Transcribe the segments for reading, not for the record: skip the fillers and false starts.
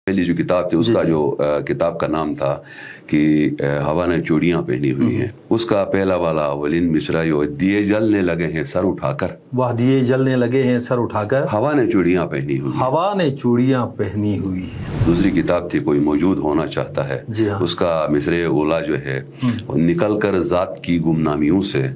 پہلی جو کتاب تھی اس کا جو کتاب کا نام تھا کہ ہوا نے چوڑیاں پہنی ہوئی ہیں، اس کا پہلا والا اولین مصرع جو دیے جلنے لگے ہیں سر اٹھا کر، وہ دیے جلنے لگے ہیں سر اٹھا کر، ہوا نے چوڑیاں پہنی ہوئی، ہوا نے چوڑیاں پہنی ہوئی ہیں۔ دوسری کتاب تھی کوئی موجود ہونا چاہتا ہے، جی ہاں، اس کا مصرع اولا جو ہے نکل کر ذات کی گمنامیوں سے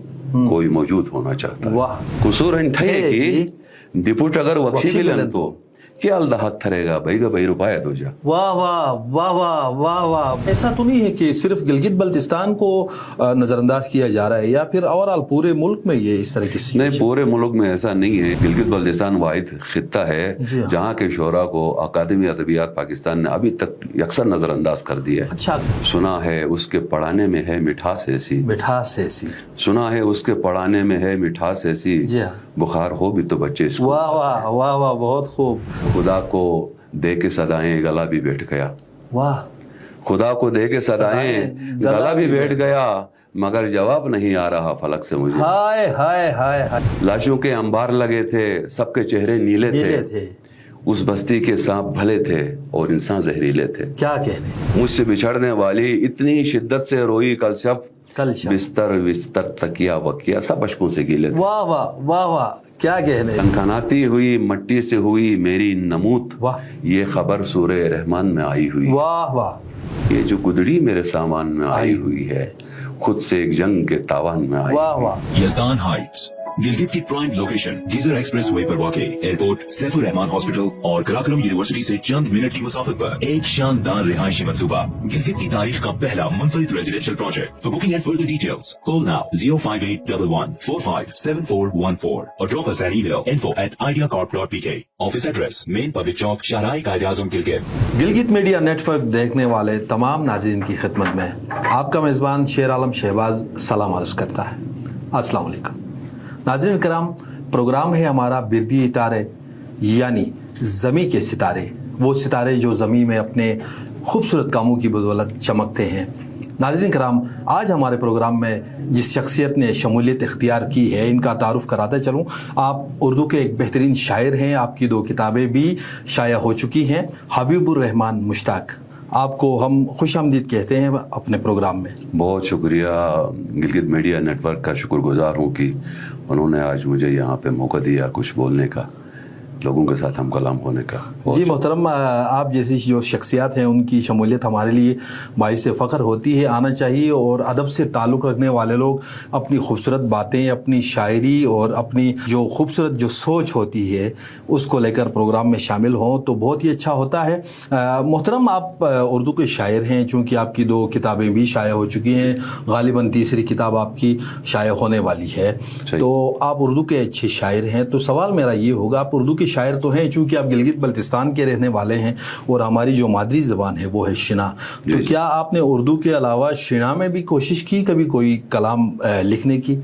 کوئی موجود ہونا چاہتا ہے، واہ، قصور انٹھے کی ڈپوٹ اگر وقشی ملن تو کیا اللہ حق تھرے گا بھائی گا بھائی روپایہ دو جا۔ واہ واہ واہ واہ واہ واہ۔ ایسا تو نہیں ہے کہ صرف گلگت بلتستان کو نظر انداز کیا جا رہا ہے یا پھر اوورآل پورے ملک میں یہ اس طرح کی نہیں، پورے ملک میں ایسا نہیں ہے۔ گلگت بلتستان واحد خطہ ہے جہاں کے شعراء کو اکادمی ادبیات پاکستان نے ابھی تک یکسر نظر انداز کر دیا ہے۔ اچھا، سنا ہے اس کے پڑھانے میں ہے مٹھاس ایسی، مٹھاس ایسی، سنا ہے اس کے پڑھانے میں ہے مٹھاس ایسی، جی ہاں، بخار ہو بھی تو بچے اس کو۔ واہ واہ واہ واہ، بہت خوب۔ خدا کو دے کے صدائیں گلا بھی بیٹھ گیا، واہ، خدا کو دے کے صدائیں گلا بھی بیٹھ گیا، مگر جواب نہیں آ رہا فلک سے مجھے۔ ہائے ہائے ہائے ہائے، لاشوں کے انبار لگے تھے، سب کے چہرے نیلے تھے، اس بستی کے سانپ بھلے تھے اور انسان زہریلے تھے۔ کیا کہنے، مجھ سے بچھڑنے والی اتنی شدت سے روئی کل شب، کل شب، بستر تکیا وکیا سب اشکوں سے گیلے تھے۔ واہ واہ واہ واہ، کیا کہنے، کھنکھناتی ہوئی مٹی سے ہوئی میری نمود، واہ، یہ خبر سورہ رحمان میں آئی ہوئی، واہ واہ، یہ جو گدڑی میرے سامان میں آئی ہوئی ہے خود سے ایک جنگ کے تاوان میں آئی۔ واہ واہ۔ یزدان ہائٹس گلگت کی prime location geyser express way پر واقع ایئرپورٹ، سیف الرحمان ہاسپٹل اور کراکرم یونیورسٹی سے چند منٹ کی مسافت پر ایک شاندار رہائشی منصوبہ، گلگت کی تاریخ کا پہلا منفرد residential project. For booking and further details call now 05811457414 اور drop us an email info@ideacorp.pk۔ Office address main public Chowk, Shahrah Quaid Azam, Gilgit. Gilgit media network دیکھنے والے تمام ناظرین کی خدمت میں آپ کا میزبان شیر عالم شہباز سلام عرض کرتا ہے۔ السلام علیکم ناظرین کرام، پروگرام ہے ہمارا بردی اتارے، یعنی زمیں کے ستارے، وہ ستارے جو زمیں میں اپنے خوبصورت کاموں کی بدولت چمکتے ہیں۔ ناظرین کرام، آج ہمارے پروگرام میں جس شخصیت نے شمولیت اختیار کی ہے ان کا تعارف کراتا چلوں۔ آپ اردو کے ایک بہترین شاعر ہیں، آپ کی 2 کتابیں بھی شائع ہو چکی ہیں۔ حبیب الرحمان مشتاق، آپ کو ہم خوش آمدید کہتے ہیں اپنے پروگرام میں۔ بہت شکریہ، گلگت میڈیا نیٹ ورک کا شکر گزار ہوں کہ انہوں نے آج مجھے یہاں پہ موقع دیا کچھ بولنے کا، لوگوں کے ساتھ ہم کلام ہونے کا۔ جی محترم، آپ جیسی جو شخصیات ہیں ان کی شمولیت ہمارے لیے باعث فخر ہوتی ہے، آنا چاہیے، اور ادب سے تعلق رکھنے والے لوگ اپنی خوبصورت باتیں، اپنی شاعری اور اپنی جو خوبصورت جو سوچ ہوتی ہے اس کو لے کر پروگرام میں شامل ہوں تو بہت ہی اچھا ہوتا ہے۔ محترم، آپ اردو کے شاعر ہیں، چونکہ آپ کی 2 کتابیں بھی شائع ہو چکی ہیں، غالباً تیسری کتاب آپ کی شائع ہونے والی ہے، تو آپ اردو کے اچھے شاعر ہیں۔ تو سوال میرا یہ ہوگا، آپ اردو کے شاعر تو ہیں چونکہ آپ گلگت بلتستان کے رہنے والے ہیں اور ہماری جو مادری زبان ہے وہ ہے شنا، تو کیا آپ نے اردو کے علاوہ شنا میں بھی کوشش کی کبھی کوئی کلام لکھنے کی؟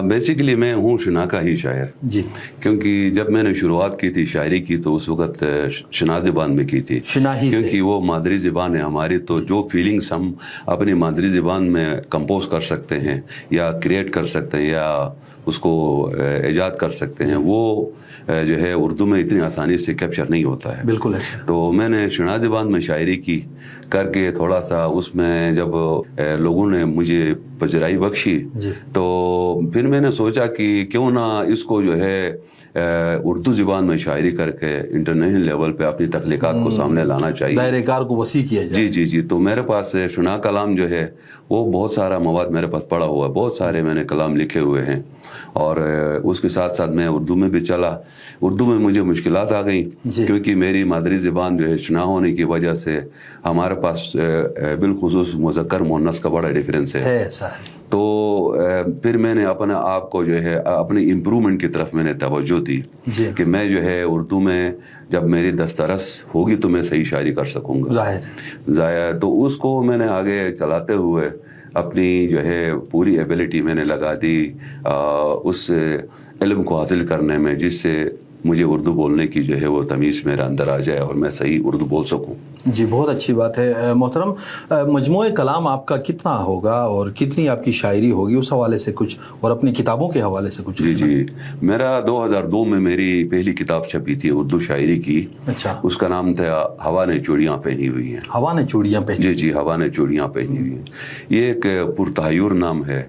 بیسیکلی میں ہوں شنا کا ہی شاعر، جی، کیونکہ جب میں نے شروعات کی تھی شاعری کی تو اس وقت شنا زبان میں کی تھی، شنا ہی سے، کیونکہ وہ مادری زبان ہے ہماری، تو جو فیلنگز ہم اپنی مادری زبان میں کمپوز کر سکتے ہیں یا کریٹ کر سکتے ہیں یا اس کو ایجاد کر سکتے ہیں، وہ جو ہے اردو میں اتنی آسانی سے کیپچر نہیں ہوتا ہے۔ بالکل ایسا۔ تو میں نے شنا زبان میں شاعری کی کر کے تھوڑا سا اس میں جب لوگوں نے مجھے پذیرائی بخشی تو پھر میں نے سوچا کہ کیوں نہ اس کو جو ہے اردو زبان میں شاعری کر کے انٹرنیشنل لیول پہ اپنی تخلیقات کو سامنے لانا چاہیے، دائرہ کار کو وسیع کیا جائے۔ جی، تو میرے پاس شنا کلام جو ہے وہ بہت سارا مواد میرے پاس پڑا ہوا ہے، بہت سارے میں نے کلام لکھے ہوئے ہیں، اور اس کے ساتھ ساتھ میں اردو میں بھی چلا۔ اردو میں مجھے مشکلات آ گئیں کیونکہ میری مادری زبان جو ہے شنا ہونے کی وجہ سے ہمارے پاس بالخصوص مذکر مؤنث کا بڑا ڈیفرنس ہے، ایسا ہے۔ تو پھر میں نے اپنے آپ کو جو ہے اپنی امپرومنٹ کی طرف میں نے توجہ دی کہ میں جو ہے اردو میں جب میری دسترس ہوگی تو میں صحیح شاعری کر سکوں گا، ظاہر تو اس کو میں نے آگے چلاتے ہوئے اپنی جو ہے پوری ایبلٹی میں نے لگا دی اس علم کو حاصل کرنے میں جس سے مجھے اردو بولنے کی جو ہے وہ تمیز میرے اندر آ جائے اور میں صحیح اردو بول سکوں. جی بہت اچھی بات ہے. محترم, مجموعہ کلام آپ کا کتنا ہوگا اور کتنی آپ کی شاعری ہوگی, اس حوالے سے کچھ, اور اپنی کتابوں کے حوالے سے کچھ؟ جی میرا 2002 میں میری پہلی کتاب چھپی تھی اردو شاعری کی. اچھا. اس کا نام تھا ہوا نے چوڑیاں پہنی ہوئی ہیں. ہوا نے چوڑیاں پہنی. جی ہوا نے چوڑیاں پہنی ہوئی ہیں. یہ ایک پرتحیر نام ہے.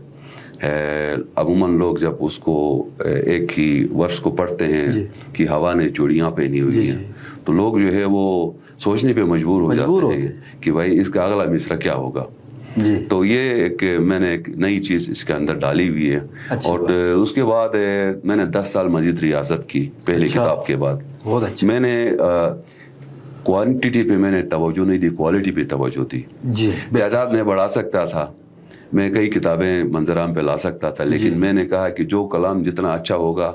عموماً لوگ جب اس کو ایک ہی ورس کو پڑھتے ہیں کہ ہوا نے چوڑیاں پہنی ہوئی ہیں تو لوگ جو ہے وہ سوچنے پہ مجبور ہو جاتے ہیں کہ بھائی اس کا اگلا مصرع کیا ہوگا. تو یہ ایک میں نے ایک نئی چیز اس کے اندر ڈالی ہوئی ہے. اور اس کے بعد میں نے 10 سال مزید ریاضت کی پہلی کتاب کے بعد. میں نے کوانٹٹی پہ میں نے توجہ نہیں دی, کوالٹی پہ توجہ دی. تعداد میں بڑھا سکتا تھا, میں کئی کتابیں منظرام پہ لا سکتا تھا, لیکن میں نے کہا کہ جو کلام جتنا اچھا ہوگا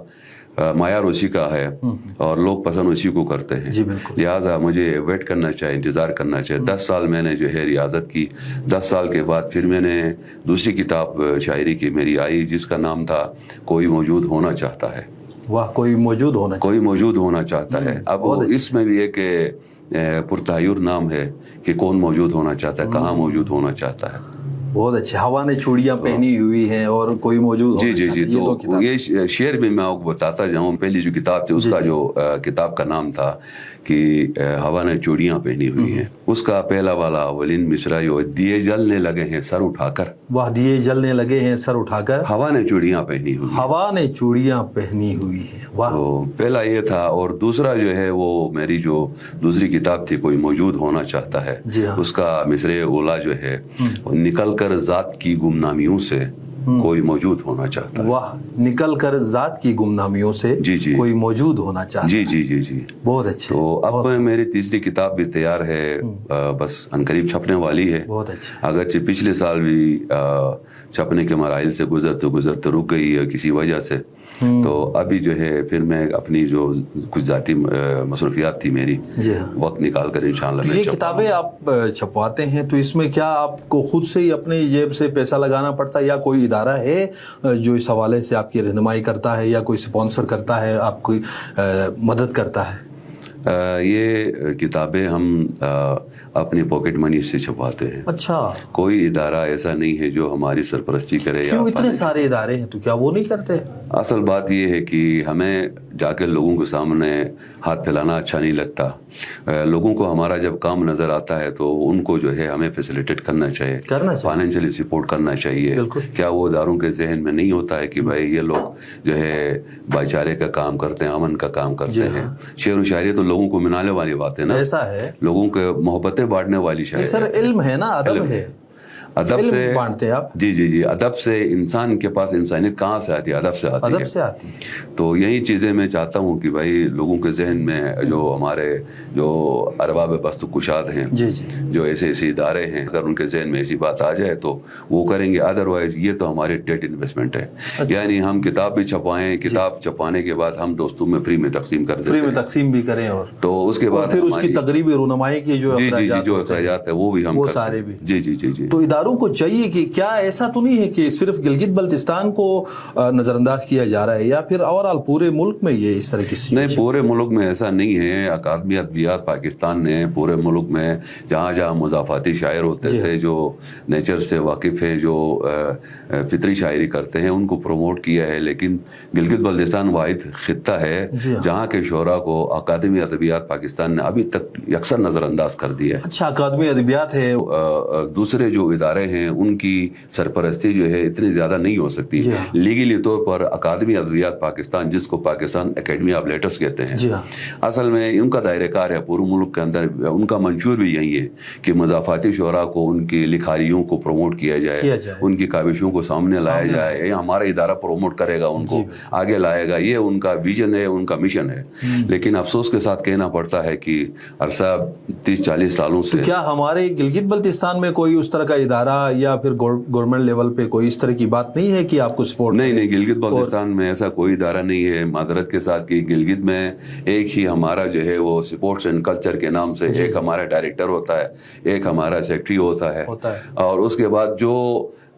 معیار اسی کا ہے اور لوگ پسند اسی کو کرتے ہیں. لہٰذا مجھے ویٹ کرنا چاہیے, انتظار کرنا چاہیے. 10 سال میں نے جو ہے ریاضت کی. 10 سال کے بعد پھر میں نے دوسری کتاب شاعری کی میری آئی جس کا نام تھا کوئی موجود ہونا چاہتا ہے. واہ, کوئی موجود ہونا چاہتا ہے. اب اس میں بھی ایک پرتحیر نام ہے کہ کون موجود ہونا چاہتا ہے, کہاں موجود ہونا چاہتا ہے. بہت اچھے. ہوا نے چوڑیاں پہنی ہوئی ہیں اور کوئی موجود. جی تو یہ شعر بھی میں آپ کو بتاتا جاؤں. پہلی جو کتاب تھی اس کا جو کتاب کا نام تھا کہ ہوا نے چوڑیاں پہنی ہوئی ہیں, اس کا پہلا والا اولین مصرع دیے جلنے لگے ہیں سر اٹھا کر. واہ, دیے جلنے لگے ہیں سر اٹھا کر. ہوا نے چوڑیاں پہنی ہوئی. ہوا نے چوڑیاں پہنی ہوئی ہیں. واہ. تو پہلا یہ تھا. اور دوسرا جو ہے وہ میری جو دوسری کتاب تھی کوئی موجود ہونا چاہتا ہے, اس کا مصرع اولا جو ہے نکل کر ذات کی گمنامیوں سے کوئی موجود ہونا چاہتا ہے. واہ, نکل کر ذات کی گمنامیوں سے کوئی موجود ہونا چاہتا ہے. جی بہت اچھے. تو اب میری تیسری کتاب بھی تیار ہے, بس عنقریب چھپنے والی ہے. بہت اچھا. اگرچہ پچھلے سال بھی چھپنے کے مراحل سے گزرتے رک گئی ہے کسی وجہ سے, تو ابھی جو ہے پھر میں اپنی جو کچھ ذاتی مصروفیات تھی میری, وقت نکال کر انشاءاللہ. یہ کتابیں آپ چھپواتے ہیں تو اس میں کیا آپ کو خود سے ہی اپنی جیب سے پیسہ لگانا پڑتا ہے یا کوئی ادارہ ہے جو اس حوالے سے آپ کی رہنمائی کرتا ہے یا کوئی سپانسر کرتا ہے, آپ کوئی مدد کرتا ہے؟ یہ کتابیں ہم اپنی پاکٹ منی سے چھپواتے ہیں. اچھا. کوئی ادارہ ایسا نہیں ہے جو ہماری سرپرستی کرے. کیوں اتنے سارے ادارے ہیں تو کیا وہ نہیں کرتے؟ اصل بات یہ ہے کہ ہمیں جا کے لوگوں کے سامنے ہاتھ پھیلانا اچھا نہیں لگتا. لوگوں کو ہمارا جب کام نظر آتا ہے تو ان کو جو ہے ہمیں فیسیلیٹیٹ کرنا چاہیے, فائنینشلی سپورٹ کرنا چاہیے. کیا وہ اداروں کے ذہن میں نہیں ہوتا ہے کہ بھائی یہ لوگ جو ہے بھائی چارے کا کام کرتے ہیں, امن کا کام کرتے ہیں. شعر و شاعری تو لوگوں کو منانے والی بات ہے نا. ایسا ہے, لوگوں کے محبتیں بانٹنے والی شاعری. سر علم ہے نا, ادب ہے. ادب سے بانٹتے ہیں آپ. جی ادب سے انسان کے پاس انسانیت کہاں سے آتی ہے؟ ادب سے آتی ہے. تو یہی چیزیں میں چاہتا ہوں کہ بھائی لوگوں کے ذہن میں جو ہمارے جو ارباب بست و کشاد ہیں, جو ایسے ادارے ہیں, اگر ان کے ذہن میں ایسی بات آ جائے تو وہ کریں گے. ادروائز یہ تو ہماری ڈیٹ انویسٹمنٹ ہے. یعنی ہم کتاب بھی چھپائیں, کتاب چھپانے کے بعد ہم دوستوں میں فری میں تقسیم کر دیں, فری میں تقسیم بھی کریں, اور تو اس کے بعد پھر اس کی تقریبی رونمائی کی جو اخراجات ہے وہ بھی ہم سارے بھی. جی. تو اداروں کو چاہیے کہ کیا ایسا تو نہیں ہے کہ صرف گلگت بلتستان کو نظر انداز کیا جا رہا ہے یا پھر اوورآل پورے ملک میں یہ اس طرح کی نہیں, پورے ملک میں ایسا نہیں ہے. اکادمی ادبیات پاکستان نے پورے ملک میں جہاں جہاں مضافاتی شاعر ہوتے تھے, جو نیچر سے واقف ہے, جو فطری شاعری کرتے ہیں, ان کو پروموٹ کیا ہے. لیکن گلگت بلتستان واحد خطہ ہے جہاں کے شعراء کو اکادمی ادبیات پاکستان نے ابھی تک یکسر نظر انداز کر دیا ہے. اچھا, اکادمی ادبیات ہے. دوسرے جو ادارے ہیں ان کی سرپرستی جو ہے اتنی زیادہ نہیں ہو سکتی. لیگلی طور پر اکادمی ادبیات پاکستان, جس کو پاکستان اکیڈمی آف لیٹرز کہتے ہیں, اصل میں ان کا دائرہ کار ہے پورے ملک کے اندر. ان کا منشور بھی یہی ہے کہ مضافاتی شعراء کو, ان کی لکھاریوں کو پروموٹ کیا جائے, ان کی کاوشوں کو سامنے لایا جائے. ہمارا ادارہ پروموٹ کرے گا, ان کو آگے لائے گا. یہ ان کا ویژن ہے, ان کا مشن ہے. لیکن افسوس کے ساتھ کہنا پڑتا ہے کہ عرصہ 30-40 سالوں سے کیا ہمارے گلگت بلتستان میں کوئی اس طرح کا ادارہ یا پھر گورنمنٹ لیول پہ کوئی اس طرح کی بات نہیں ہے کہ آپ کو سپورٹ؟ نہیں, گلگت بلتستان میں ایسا کوئی ادارہ نہیں ہے. معذرت کے ساتھ کہ گلگت میں ایک ہی ہمارا جو ہے وہ سپورٹس اینڈ کلچر کے نام سے ایک ہمارا ڈائریکٹر ہوتا ہے, ایک ہمارا سیکٹری ہوتا ہے, اور اس کے بعد جو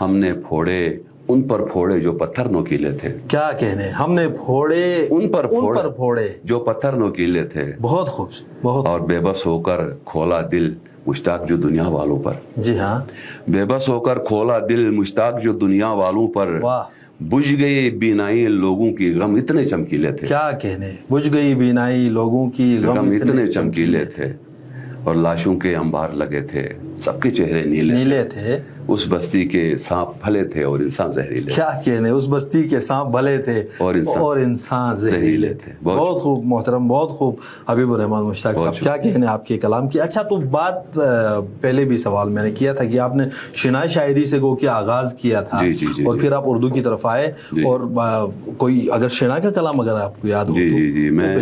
ہم نے پھوڑے ان پر پھوڑے جو پتھر نوکیلے تھے. کیا کہنے, ہم نے پھوڑے ان پر پھوڑے جو پتھر نوکیلے تھے. بہت خوب, بہت. اور بے بس ہو کر کھولا دل مشتاق جو دنیا والوں پر. جی ہاں, بے بس ہو کر کھولا دل مشتاق جو دنیا والوں پر. واہ, بجھ گئی بینائی لوگوں کی غم اتنے چمکیلے تھے. کیا کہنے, بجھ گئی بینائی لوگوں کی غم اتنے چمکیلے تھے. اور لاشوں کے انبار لگے تھے, سب کے چہرے نیلے تھے. اس بستی کے سانپ بھلے تھے اور انسان زہریلے. کیا کہنے, اس بستی کے سانپ بھلے تھے اور انسان زہریلے تھے. بہت خوب محترم, بہت خوب حبیب الرحمان مشتاق صاحب, کیا کہنے آپ کے کلام کی. اچھا, تو بات پہلے بھی سوال میں نے کیا تھا کہ آپ نے شنائی شاعری سے گو کہ آغاز کیا تھا اور پھر آپ اردو کی طرف آئے, اور کوئی اگر شنائی کا کلام اگر آپ کو یاد ہو. جی میں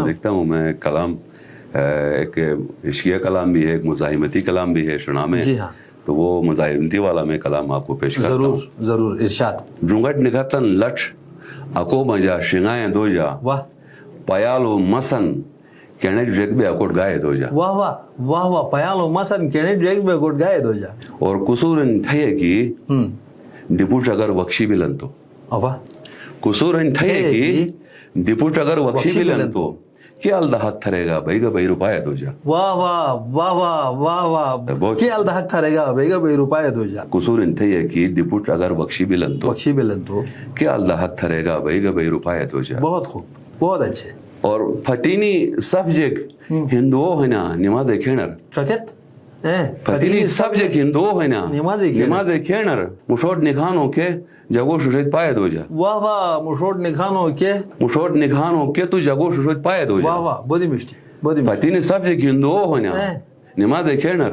دیکھتا ہوں, میں کلام ایک عشقیہ کلام بھی ہے, ایک مزاحمتی کلام بھی ہے شنا میں. جی ہاں, تو وہ مزاحمتی والا میں کلام آپ کو پیش کرتا ہوں. ضرور ارشاد. جونگٹ نکھتن لٹ اکو مجا شنگائیں دو جا. واہ, پیالو مسن کہنے جیک بے اکوٹ گائے دو جا. واہ واہ واہ واہ, پیالو مسن کہنے جیک بے اکوٹ گائے دو جا. اور قصور ٹھئے کی ڈپوٹ اگر وکشی بلن تو. واہ, قصور ٹھئے کی ڈپوٹ اگر وکشی بلن تو کیا الدحق تھرے گا بھائی گا بھائی روپائے دو جا. واہ واہ واہ واہ واہ واہ, کیا الدحق تھرے گا بھائی گا بھائی روپائے دو جا. قصور ٹھئے کی ڈپوٹ اگر وکشی بلن تو کیا الدحق تھرے گا بھائی گا بھائی روپائے دو جا. بہت خوب, بہت اچھے. اور پھٹینی سبجیکٹ ہندوؤ ہے نا نماز کھینر. چکت پھٹینی سبجیکٹ ہندوؤ ہے نا نماز کھینر مشوٹ نکھانوں کے جگو ششت پائے دو جا. واہ واہ, مشوٹ نکھانوں کے تو جگو ششت پائے دو جا. واہ واہ, بڑی مشتی, بڑی پھٹینی سبجیکٹ ہندوؤ ہے نا نماز کھینر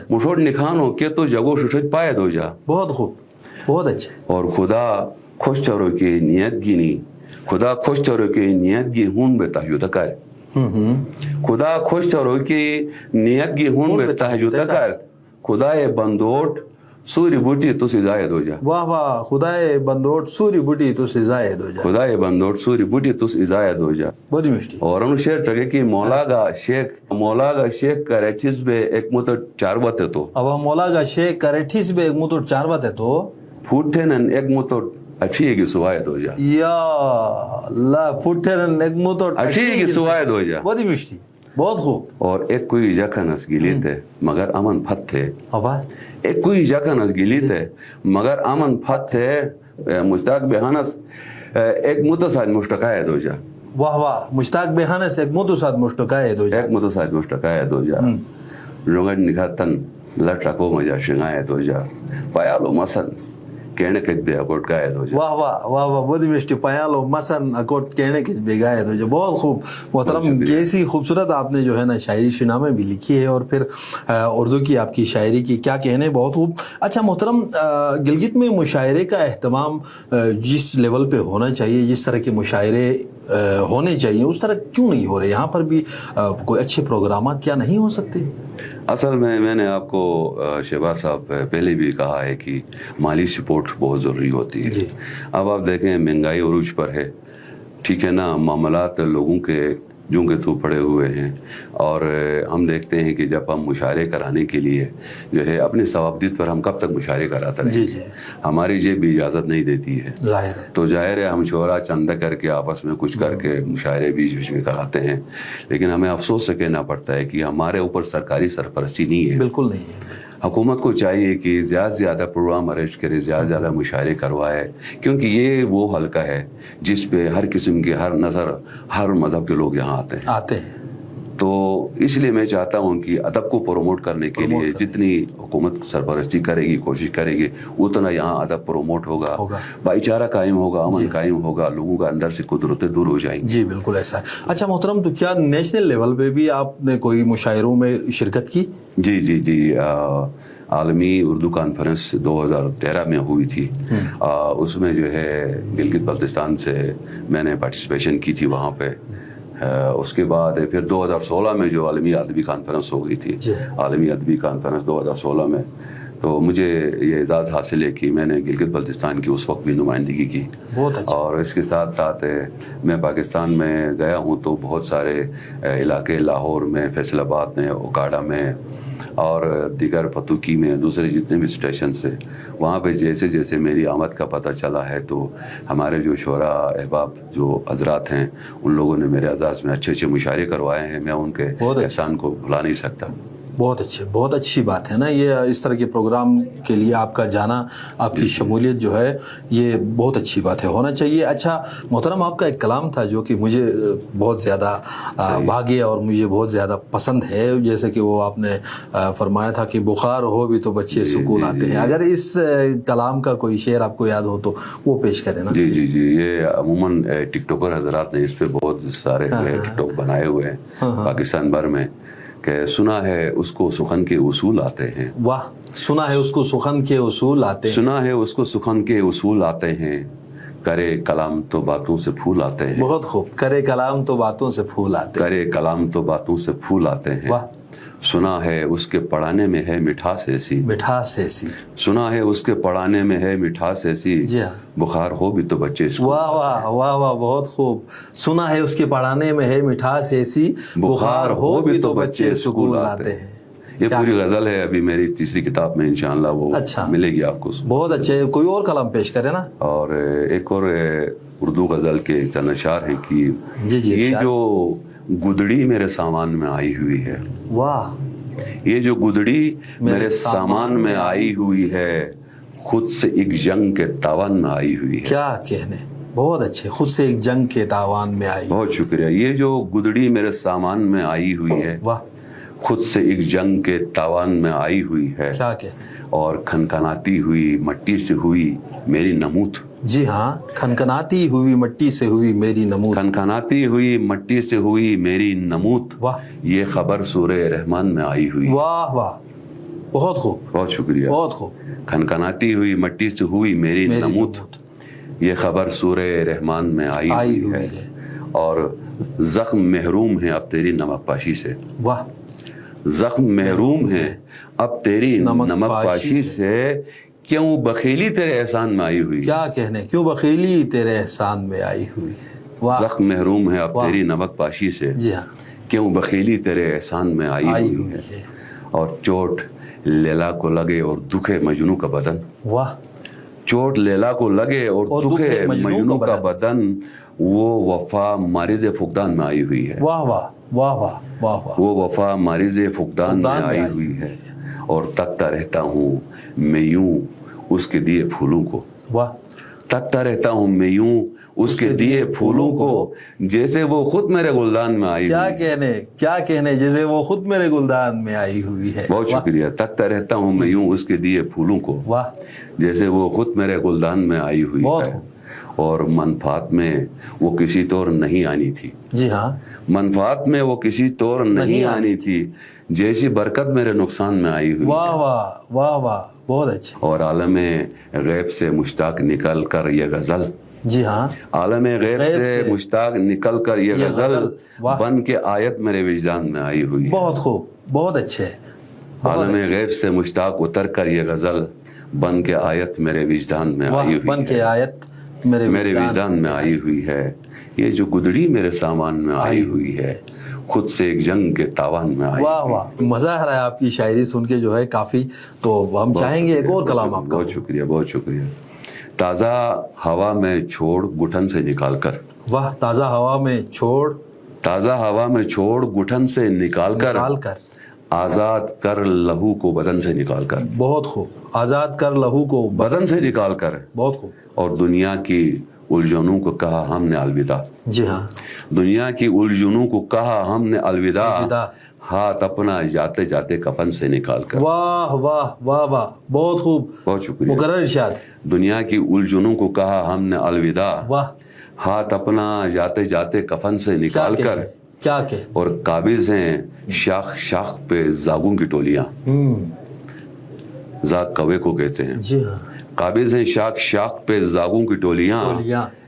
مشوٹ نکھانوں کے تو جگو ششت پائے دو جا. بہت خوب, بہت اچھے. اور خدا خوش چورو کی نیت گینی, خدا خوش چورو کی نیت گی ہون بے تحجد کر. خدا خوش چورو کی نیت گی ہون بے تحجد کر. خدائے بندوٹ سوری بوٹی تو سزائے دو جا. واہ واہ, خدائے بندوٹ سوری بوٹی تو سزائے دو جا. خدائے بندوٹ سوری بوٹی تو سزائے دو جا. بڑی مشتی. اور انہوں شعر ٹگے کی مولا گا شیخ کریٹھس بے ایک متر چار بات ہے تو. اب مولا گا شیخ کریٹھس بے ایک متر چار بات ہے تو پھوٹے نن ایک متر اچھی کی سوائے دو جا. یا اللہ, پھوٹے نن ایک متر اچھی کی سوائے دو جا. بڑی مشتی, بہت خوب. اور ایک کوئی جکھنس گیلی تھے مگر امن پھت تھے. ایک کوئی جکھنس گیلی تھے مگر امن پھت تھے. مشتاق بہانس ایک متصاد مشتقائے دو جا. واہ واہ, مشتاق بہانس ایک متصاد مشتقائے دو جا. ایک متصاد مشتقائے دو جا. رونگٹ نکھتن لٹ رکھو مجا شنگائے دو جا. پیالو مسن کہنے کچھ بے اکوٹ گائے دو جا. واہ واہ واہ واہ, بڑی مشتی. پیالو مسن اکوٹ کہنے کچھ بے گائے دو جا. بہت خوب محترم, کیسی خوبصورت آپ نے جو ہے نا شاعری شنا میں بھی لکھی ہے, اور پھر اردو کی آپ کی شاعری کی کیا کہنے, بہت خوب. اچھا محترم, گلگت میں مشاعرے کا اہتمام جس لیول پہ ہونا چاہیے, جس طرح کے مشاعرے ہونے چاہیے, اس طرح کیوں نہیں ہو رہے؟ یہاں پر بھی کوئی اچھے پروگرامات کیا نہیں ہو سکتے؟ اصل میں نے آپ کو شہباز صاحب پہلے بھی کہا ہے کہ مالی سپورٹ بہت ضروری ہوتی ہے. اب آپ دیکھیں مہنگائی عروج پر ہے, ٹھیک ہے نا, معاملات لوگوں کے جوں کے تو پڑے ہوئے ہیں, اور ہم دیکھتے ہیں کہ جب ہم مشاعرے کرانے کے لیے جو ہے اپنی ثوابدید پر ہم کب تک مشاعرے کراتے رہیں گے؟ ہماری جیب بھی اجازت نہیں دیتی ہے. تو ظاہر ہے ہم شعراء چندہ کر کے آپس میں کچھ کر کے مشاعرے بیچ بیچ میں کراتے ہیں, لیکن ہمیں افسوس سے کہنا پڑتا ہے کہ ہمارے اوپر سرکاری سرپرستی نہیں ہے. بالکل نہیں ہے. حکومت کو چاہیے کہ زیادہ سے زیادہ پروگرام ارینج کرے, زیادہ سے زیادہ مشاعرے کروائے, کیونکہ یہ وہ حلقہ ہے جس پہ ہر قسم کے, ہر نظر, ہر مذہب کے لوگ یہاں آتے ہیں. تو اس لیے میں چاہتا ہوں کہ ادب کو پروموٹ کرنے کے لیے جتنی حکومت سرپرستی کرے گی, کوشش کرے گی, اتنا یہاں ادب پروموٹ ہوگا, بھائی چارہ قائم ہوگا, امن قائم ہوگا, لوگوں کا اندر سے قدرتیں دور ہو جائیں گی. جی بالکل ایسا ہے. اچھا محترم, تو کیا نیشنل لیول پہ بھی آپ نے کوئی مشاعروں میں شرکت کی؟ جی عالمی اردو کانفرنس 2013 میں ہوئی تھی. اس میں جو ہے گلگت بلتستان سے میں نے پارٹیسپیشن کی تھی وہاں پہ. اس کے بعد پھر 2016 میں جو عالمی ادبی کانفرنس ہو گئی تھی, عالمی ادبی کانفرنس 2016 میں, تو مجھے یہ اعزاز حاصل ہے کہ میں نے گلگت بلتستان کی اس وقت بھی نمائندگی کی. بہت اچھا. اور اس کے ساتھ ساتھ میں پاکستان میں گیا ہوں تو بہت سارے علاقے، لاہور میں، فیصل آباد میں، اوکاڑا میں اور دیگر پتوکی میں، دوسرے جتنے بھی اسٹیشن سے، وہاں پہ جیسے جیسے میری آمد کا پتہ چلا ہے تو ہمارے جو شعراء احباب جو حضرات ہیں ان لوگوں نے میرے اعزاز میں اچھے مشاعرے کروائے ہیں. میں ان کے احسان کو بھلا نہیں سکتا. بہت اچھے، بہت اچھی بات ہے نا یہ. اس طرح کے پروگرام کے لیے آپ کا جانا، آپ کی شمولیت جو ہے یہ بہت اچھی بات ہے، ہونا چاہیے. اچھا محترم، آپ کا ایک کلام تھا جو کہ مجھے بہت زیادہ بھاگیا اور مجھے بہت زیادہ پسند ہے، جیسے کہ وہ آپ نے فرمایا تھا کہ بخار ہو بھی تو بچے سکول آتے ہیں. اگر اس کلام کا کوئی شعر آپ کو یاد ہو تو وہ پیش کریں نا. جی جی جی. یہ عموماً ٹک ٹاکر حضرات نے اس پہ بہت سارے ٹک ٹاک بنائے ہوئے ہیں پاکستان بھر میں، کہ سنا ہے اس کو سخن کے اصول آتے ہیں. واہ. سنا ہے اس کو سخن کے اصول آتے ہیں. سنا ہے اس کو سخن کے اصول آتے ہیں، کرے کلام تو باتوں سے پھول آتے ہیں. بہت خوب. کرے کلام تو باتوں سے پھول آتے ہیں. کرے کلام تو باتوں سے پھول آتے ہیں. واہ. سنا ہے اس کے پڑھانے میں ہے مٹھاس ایسی. مٹھاس ایسی. سنا ہے اس کے پڑھانے میں ہے مٹھاس ایسی. جی ہاں. بخار ہو بھی تو بچے اسکول. واہ واہ واہ واہ. بہت خوب. سنا ہے اس کے پڑھانے میں ہے مٹھاس ایسی، بخار ہو بھی تو بچے اسکول آتے ہیں. یہ پوری غزل ہے، ابھی میری تیسری کتاب میں انشاءاللہ وہ ملے گی آپ کو. بہت اچھے. کوئی اور کلام پیش کرے نا. اور ایک اور اردو غزل کے چند اشعار ہیں کہ یہ جو گدڑی میرے سامان میں آئی ہوئی ہے. واہ. یہ جو گدڑی میرے سامان میں آئی ہوئی ہے، خود سے ایک جنگ کے تاوان میں آئی ہوئی ہے. کیا کہنے. بہت اچھے. خود سے ایک جنگ کے تاوان میں آئی. بہت شکریہ. یہ جو گدڑی میرے سامان میں آئی ہوئی ہے، واہ، خود سے ایک جنگ کے تاوان میں آئی ہوئی ہے. کیا کہتے. اور کھنکھناتی ہوئی مٹی سے ہوئی میری نمود. جی ہاں. کھنکھناتی ہوئی مٹی سے ہوئی میری نمود. کھنکھناتی ہوئی مٹی سے ہوئی میری نمود. واہ. یہ خبر سورہ رحمان میں آئی ہوئی. واہ واہ. بہت خوب. بہت شکریہ. بہت خوب. کھنکھناتی ہوئی مٹی سے ہوئی میری نمود، یہ خبر سورہ رحمان میں آئی ہوئی ہے. اور زخم محروم ہے اب تیری نمک پاشی سے. واہ. زخم محروم ہے اب تیری نمک پاشی سے، کیوں بخیلی تیرے احسان میں آئی ہوئی. کیا کہنے. کیوں بخیلی تیرے احسان میں آئی ہوئی ہے. واہ. زخم محروم ہے اب تیری نمک پاشی سے، جی ہاں، کیوں بخیلی تیرے احسان میں آئی ہوئی ہے. اور چوٹ لیلا کو لگے اور دکھے مجنوں کا بدن. واہ. چوٹ لیلا کو لگے اور دکھے مجنوں کا بدن، وہ وفا مریض فقدان میں آئی ہوئی ہے. واہ واہ واہ واہ واہ واہ. وہ وفا مریض فقدان میں آئی ہوئی ہے. اور تکتا رہتا ہوں میں یوں اس کے دیے پھولوں کو. واہ. تکتا رہتا ہوں میں یوں اس کے دیے پھولوں کو، جیسے وہ خود میرے گلدان میں آئی. کیا کہنے. کیا کہنے. جیسے وہ خود میرے گلدان میں آئی ہوئی ہے. بہت شکریہ. تکتا رہتا ہوں میں یوں اس کے دیے پھولوں کو. واہ. جیسے وہ خود میرے گلدان میں آئی ہوئی ہے. اور منفعت میں وہ کسی طور نہیں آنی تھی. جی ہاں. منفعت میں وہ کسی طور نہیں آنی تھی، جیسی برکت میرے نقصان میں آئی ہوئی. واہ واہ واہ واہ. بہت اچھے. اور عالم غیب سے مشتاق نکل کر یہ غزل. جی ہاں. عالم غیب سے مشتاق نکل کر یہ غزل بن کے آیت میرے وجدان میں آئی ہوئی. بہت خوب. بہت اچھے. عالم غیب سے مشتاق اتر کر یہ غزل بن کے آیت میرے وجدان میں آئی ہوئی. بن کے آیت میرے وجدان میں آئی ہوئی ہے. یہ جو گدڑی میرے سامان میں آئی ہوئی ہے، خود سے ایک جنگ کے تاوان میں آئی. واہ واہ. مزہ آ رہا ہے آپ کی شاعری سن کے جو ہے کافی. تو ہم چاہیں گے ایک اور کلام آپ کا. بہت شکریہ. بہت شکریہ. تازہ ہوا میں چھوڑ گٹھن سے نکال کر. واہ. تازہ ہوا میں چھوڑ. تازہ ہوا میں چھوڑ گٹھن سے نکال کر. آزاد کر لہو کو بدن سے نکال کر. بہت خوب. آزاد کر لہو کو بدن سے نکال کر. بہت خوب. اور دنیا کی الجھنوں کو کہا ہم نے الوداع. جی ہاں. دنیا کی الجھنوں کو کہا ہم نے الوداع، ہاتھ اپنا جاتے جاتے کفن سے نکال کر. واہ واہ واہ واہ. بہت خوب. بہت شکریہ. مقرر ارشاد. دنیا کی الجھنوں کو کہا ہم نے الوداع، واہ. ہاتھ اپنا جاتے جاتے کفن سے نکال کر. کیا کہ. اور قابض ہیں شاخ شاخ پہ زاگوں کی ٹولیاں. زاگ کوے کو کہتے ہیں. جی ہاں. قابض ہیں شاخ شاخ پہ زاگوں کی ٹولیاں،